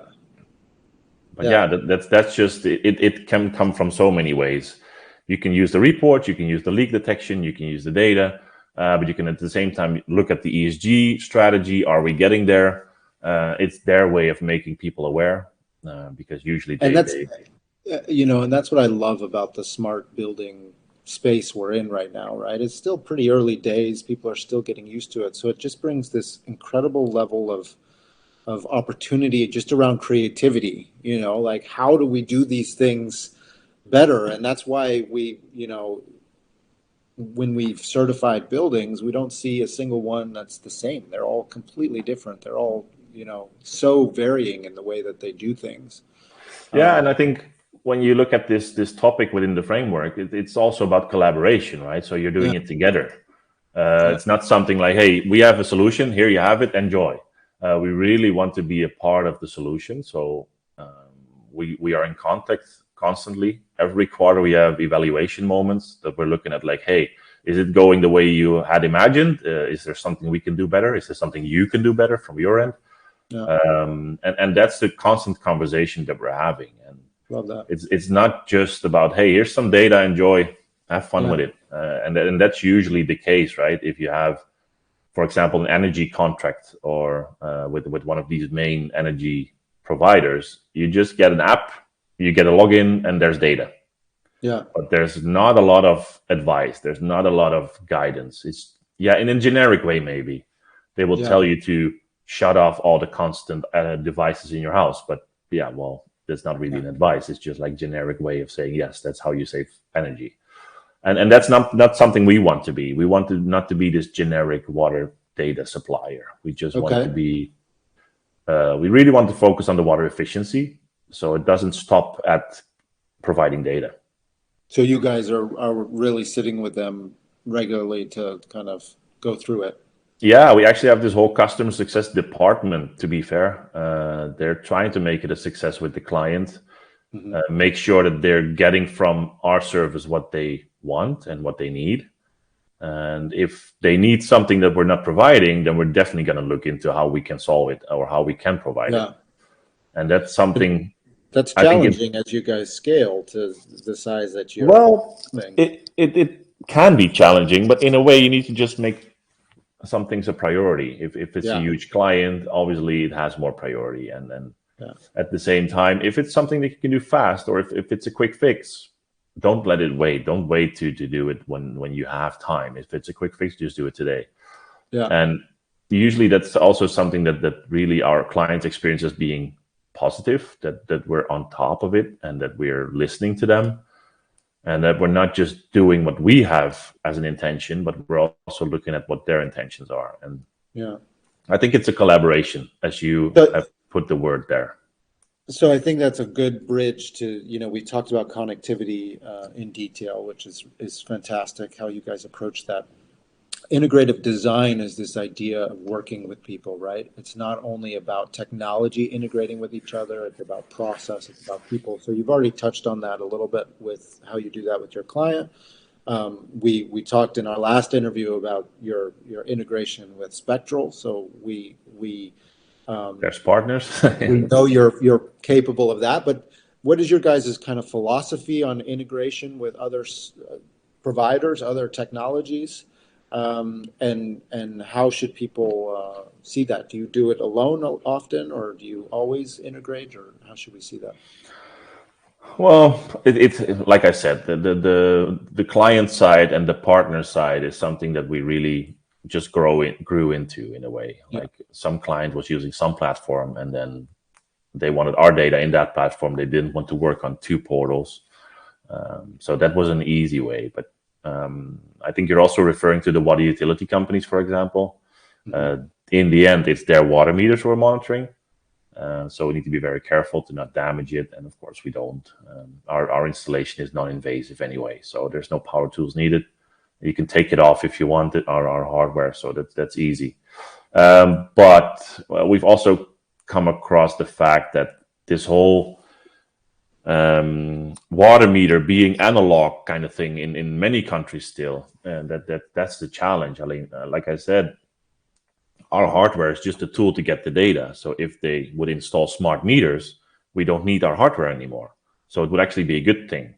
Speaker 2: But
Speaker 1: yeah,
Speaker 2: yeah, that's just it. It can come from so many ways. You can use the report, you can use the leak detection, you can use the data, but you can at the same time look at the ESG strategy. Are we getting there? It's their way of making people aware, because usually
Speaker 1: and that's
Speaker 2: they
Speaker 1: and that's what I love about the smart building space we're in right now, right? It's still pretty early days. People are still getting used to it. So it just brings this incredible level of opportunity just around creativity, like how do we do these things better? And that's why when we've certified buildings, we don't see a single one that's the same. They're all completely different. They're all, so varying in the way that they do things.
Speaker 2: Yeah, and I
Speaker 1: Um,
Speaker 2: think when you look at this topic within the framework, it's also about collaboration, right? So you're doing
Speaker 1: yeah,
Speaker 2: it together.
Speaker 1: yeah,
Speaker 2: It's not something like, hey, we have a solution, here you have it, enjoy. We really want to be a part of the solution. So we are in contact constantly. Every quarter we have evaluation moments that we're looking at, like, hey, is it going the way you had imagined? Is there something we can do better? Is there something you can do better from your end?
Speaker 1: yeah.
Speaker 2: And that's the constant conversation that we're having. And
Speaker 1: Love that.
Speaker 2: it's not just about, hey, here's some data, enjoy, have fun
Speaker 1: Yeah,
Speaker 2: with it. And that's usually the case, right? If you have, for example, an energy contract, or with one of these main energy providers, you just get an app, you get a login, and there's data.
Speaker 1: yeah,
Speaker 2: But there's not a lot of advice. There's not a lot of guidance. It's, yeah, in a generic way, maybe they will
Speaker 1: yeah,
Speaker 2: tell you to shut off all the constant devices in your house. But yeah, well, that's not really
Speaker 1: yeah.
Speaker 2: an advice. It's just like generic way of saying, yes, that's how you save energy. And that's not something we want to be. We want to not to be this generic water data supplier. We just want to
Speaker 1: Okay.
Speaker 2: be. We really want to focus on the water efficiency, so it doesn't stop at providing data.
Speaker 1: So you guys are really sitting with them regularly to kind of go through it.
Speaker 2: Yeah, we actually have this whole customer success department. To be fair, they're trying to make it a success with the client,
Speaker 1: Hmm.
Speaker 2: make sure that they're getting from our service what they want and what they need. And if they need something that we're not providing, then we're definitely going to look into how we can solve it or how we can provide it.
Speaker 1: Yeah.
Speaker 2: And that's
Speaker 1: But
Speaker 2: something
Speaker 1: that's
Speaker 2: I think it,
Speaker 1: challenging as you guys scale to the size that you're
Speaker 2: well,
Speaker 1: thing.
Speaker 2: it can be challenging, but in a way, you need to just make some things a priority. If it's a
Speaker 1: Yeah.
Speaker 2: huge client, obviously it has more priority. And then
Speaker 1: Yeah.
Speaker 2: at the same time, if it's something that you can do fast, or if it's a quick fix, don't let it wait. Don't wait to do it when you have time. If it's a quick fix, just do it today.
Speaker 1: Yeah.
Speaker 2: And usually that's also something that really our clients experience as being positive, that we're on top of it, and that we're listening to them, and that we're not just doing what we have as an intention, but we're also looking at what their intentions are. And
Speaker 1: Yeah.
Speaker 2: I think it's a collaboration, as you
Speaker 1: So
Speaker 2: have put the word there.
Speaker 1: so I think that's a good bridge to, we talked about connectivity in detail, which is fantastic how you guys approach that. integrative design is this idea of working with people, right? It's not only about technology integrating with each other, it's about process, it's about people. So you've already touched on that a little bit with how you do that with your client. We talked in our last interview about your integration with Spectral. So
Speaker 2: There's partners.
Speaker 1: we know you're capable of that. But what is your guys' kind of philosophy on integration with other providers, other technologies? And how should people see that? Do you do it alone often, or do you always integrate, or how should we see that?
Speaker 2: Well, it's like I said, the client side and the partner side is something that we really just grew into in a way.
Speaker 1: Yeah.
Speaker 2: Like some client was using some platform, and then they wanted our data in that platform. They didn't want to work on two portals, so that was an easy way. But I think you're also referring to the water utility companies, for example. In the end, it's their water meters we're monitoring. So we need to be very careful to not damage it. And of course, we don't. Our installation is non-invasive anyway, so there's no power tools needed. You can take it off if you want it, our hardware, so that's easy. But we've also come across the fact that this whole water meter being analog kind of thing in many countries still, and that's the challenge. I mean, like I said, our hardware is just a tool to get the data. So if they would install smart meters, we don't need our hardware anymore. So it would actually be a good thing.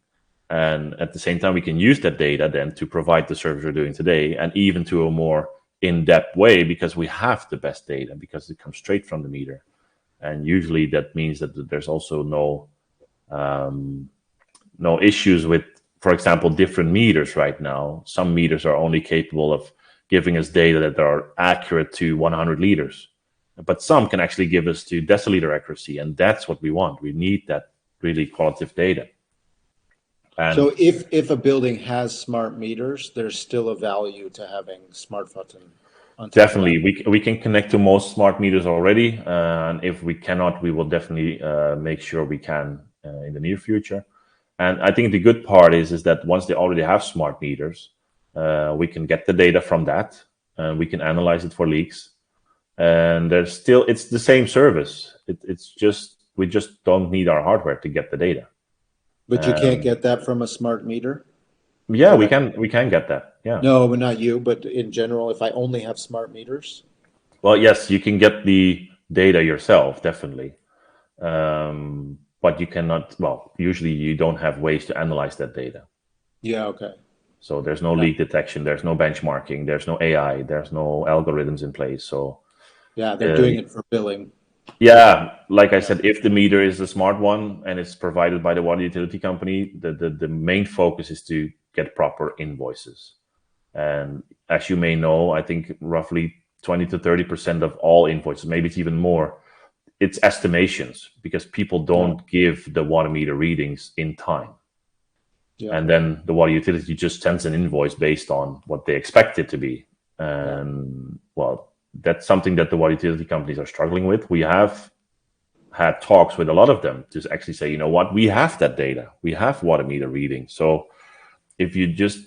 Speaker 2: And at the same time, we can use that data then to provide the service we're doing today, and even to a more in-depth way, because we have the best data, because it comes straight from the meter. And usually that means that there's also no issues with, for example, different meters right now. Some meters are only capable of giving us data that are accurate to 100 liters, but some can actually give us to deciliter accuracy, and that's what we want. We need that really qualitative data. And
Speaker 1: so if a building has smart meters, there's still a value to having Smartvatten on top
Speaker 2: definitely,
Speaker 1: of that.
Speaker 2: we can connect to most smart meters already, and if we cannot, we will definitely make sure we can in the near future. And I think the good part is that once they already have smart meters, we can get the data from that, and we can analyze it for leaks. And it's the same service. It's just we just don't need our hardware to get the data.
Speaker 1: But you can't get that from a smart meter?
Speaker 2: Yeah, we can get that. Yeah.
Speaker 1: No, but not you, but in general, if I only have smart meters?
Speaker 2: Well, yes, you can get the data yourself, definitely. But you cannot. Well, usually you don't have ways to analyze that data.
Speaker 1: Yeah, okay.
Speaker 2: So there's no leak detection, there's no benchmarking, there's no AI, there's no algorithms in place. So
Speaker 1: Yeah, they're doing it for billing.
Speaker 2: yeah, like I said, if the meter is a smart one and it's provided by the water utility company, the main focus is to get proper invoices. And as you may know, I think roughly 20 to 30% of all invoices, maybe it's even more, it's estimations, because people don't give the water meter readings in time.
Speaker 1: Yeah.
Speaker 2: And then the water utility just sends an invoice based on what they expect it to be. And well, that's something that the water utility companies are struggling with. We have had talks with a lot of them to actually say, you know what, we have that data. We have water meter readings. So if you just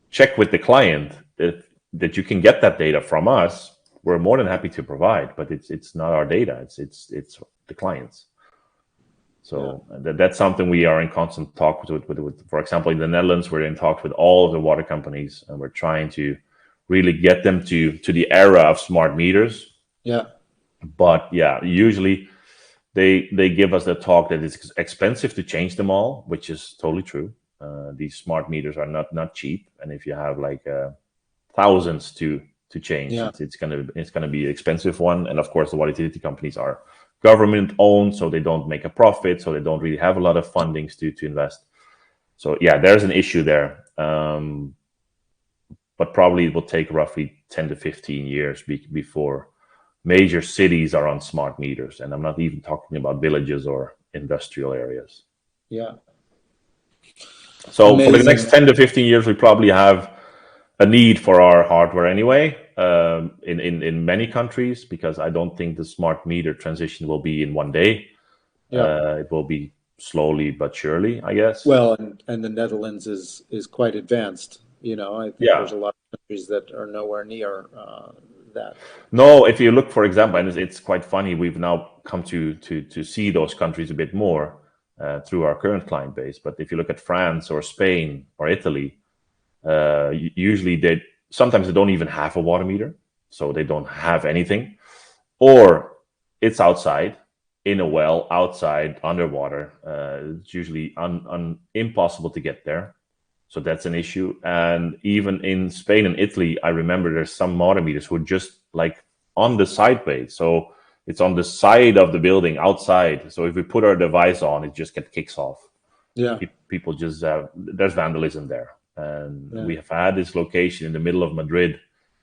Speaker 2: check with the client that you can get that data from us, we're more than happy to provide, but it's not our data. It's the clients. So that's something we are in constant talk with. For example, in the Netherlands, we're in talks with all of the water companies, and we're trying to really get them to the era of smart meters.
Speaker 1: Yeah.
Speaker 2: But yeah, usually they give us the talk that it's expensive to change them all, which is totally true. These smart meters are not cheap, and if you have like thousands to change, it's gonna be an expensive one. And of course, the water utility companies are government owned, so they don't make a profit, so they don't really have a lot of fundings to invest. So yeah, there's an issue there. But probably it will take roughly 10 to 15 years before major cities are on smart meters. And I'm not even talking about villages or industrial areas.
Speaker 1: Yeah.
Speaker 2: So for the next 10 to 15 years, we probably have a need for our hardware anyway, in many countries, because I don't think the smart meter transition will be in one day. It will be slowly but surely, I guess.
Speaker 1: Well, and the Netherlands is quite advanced. You know, I think
Speaker 2: Yeah.
Speaker 1: there's a lot of countries that are nowhere near that.
Speaker 2: No, if you look, for example, and it's quite funny, we've now come to see those countries a bit more through our current client base. But if you look at France or Spain or Italy, usually sometimes they don't even have a water meter, so they don't have anything, or it's outside in a well, outside underwater. It's usually impossible to get there. So that's an issue. And even in Spain and Italy, I remember there's some water meters who are just like on the sideway. So it's on the side of the building outside. So if we put our device on, it just kicks off.
Speaker 1: Yeah,
Speaker 2: People just, there's vandalism there. And
Speaker 1: yeah.
Speaker 2: we have had this location in the middle of Madrid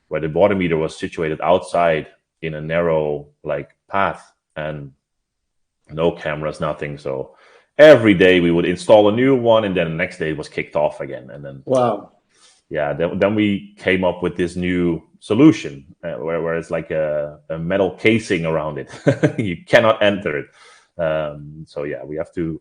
Speaker 2: where the water meter was situated outside in a narrow like path and no cameras, nothing. So every day we would install a new one, and then the next day it was kicked off again. And then,
Speaker 1: Wow.
Speaker 2: yeah, then we came up with this new solution where it's like a metal casing around it. You cannot enter it. So yeah, we have to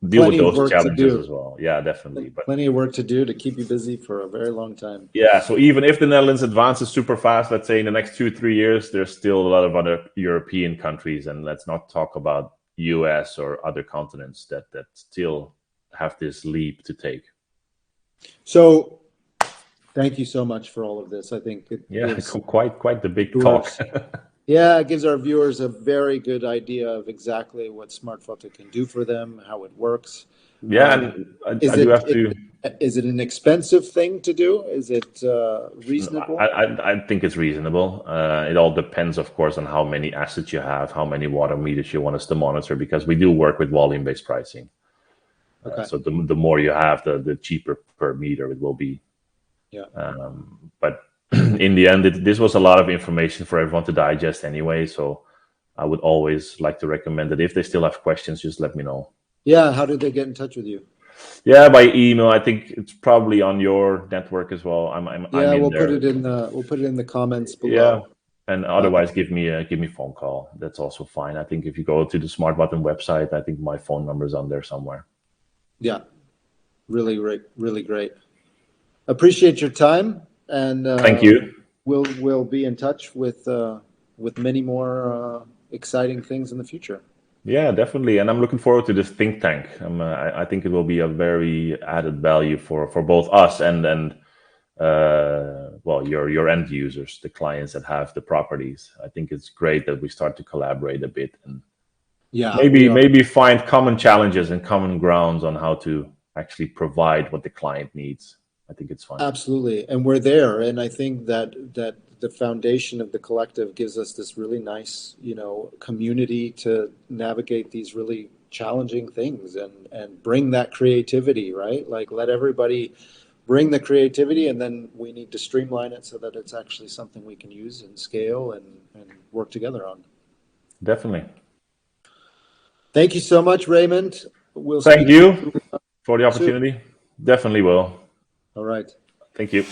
Speaker 2: deal with
Speaker 1: Plenty of
Speaker 2: those
Speaker 1: work to
Speaker 2: challenges
Speaker 1: do.
Speaker 2: as well. Yeah, definitely. But
Speaker 1: Plenty of work to do to keep you busy for a very long time.
Speaker 2: yeah, so even if the Netherlands advances super fast, let's say in the next 2-3 years, there's still a lot of other European countries, and let's not talk about US or other continents that still have this leap to take.
Speaker 1: So, thank you so much for all of this. I think it
Speaker 2: Yeah,
Speaker 1: gives
Speaker 2: quite the big talk.
Speaker 1: yeah, it gives our viewers a very good idea of exactly what Smartvatten can do for them, how it works.
Speaker 2: Yeah, and I do have to.
Speaker 1: Is it an expensive thing to do? Is it reasonable?
Speaker 2: I think it's reasonable. It all depends, of course, on how many assets you have, how many water meters you want us to monitor, because we do work with volume-based pricing.
Speaker 1: Okay.
Speaker 2: So the more you have, the cheaper per meter it will be.
Speaker 1: Yeah.
Speaker 2: But in the end, this was a lot of information for everyone to digest anyway. So I would always like to recommend that if they still have questions, just let me know.
Speaker 1: Yeah. How did they get in touch with you?
Speaker 2: Yeah, by email. I think it's probably on your network as well. I'm
Speaker 1: Yeah,
Speaker 2: in
Speaker 1: we'll
Speaker 2: there.
Speaker 1: we'll put it in the comments below.
Speaker 2: Yeah, and otherwise give me a phone call. That's also fine. I think if you go to the Smartvatten website, I think my phone number is on there somewhere.
Speaker 1: Yeah, really great, really great. Appreciate your time, and
Speaker 2: Thank you.
Speaker 1: We'll be in touch with many more exciting things in the future.
Speaker 2: Yeah, definitely. And I'm looking forward to this think tank. I think it will be a very added value for both us and well, your end users, the clients that have the properties. I think it's great that we start to collaborate a bit and
Speaker 1: Yeah,
Speaker 2: maybe find common challenges and common grounds on how to actually provide what the client needs. I think it's fun.
Speaker 1: absolutely, and we're there. And I think that the foundation of the collective gives us this really nice, community to navigate these really challenging things and bring that creativity, right? Like let everybody bring the creativity, and then we need to streamline it so that it's actually something we can use and scale and work together on.
Speaker 2: Definitely.
Speaker 1: Thank you so much, Raymond. We'll
Speaker 2: Thank
Speaker 1: speak
Speaker 2: you for the opportunity. Definitely will.
Speaker 1: All right.
Speaker 2: Thank you.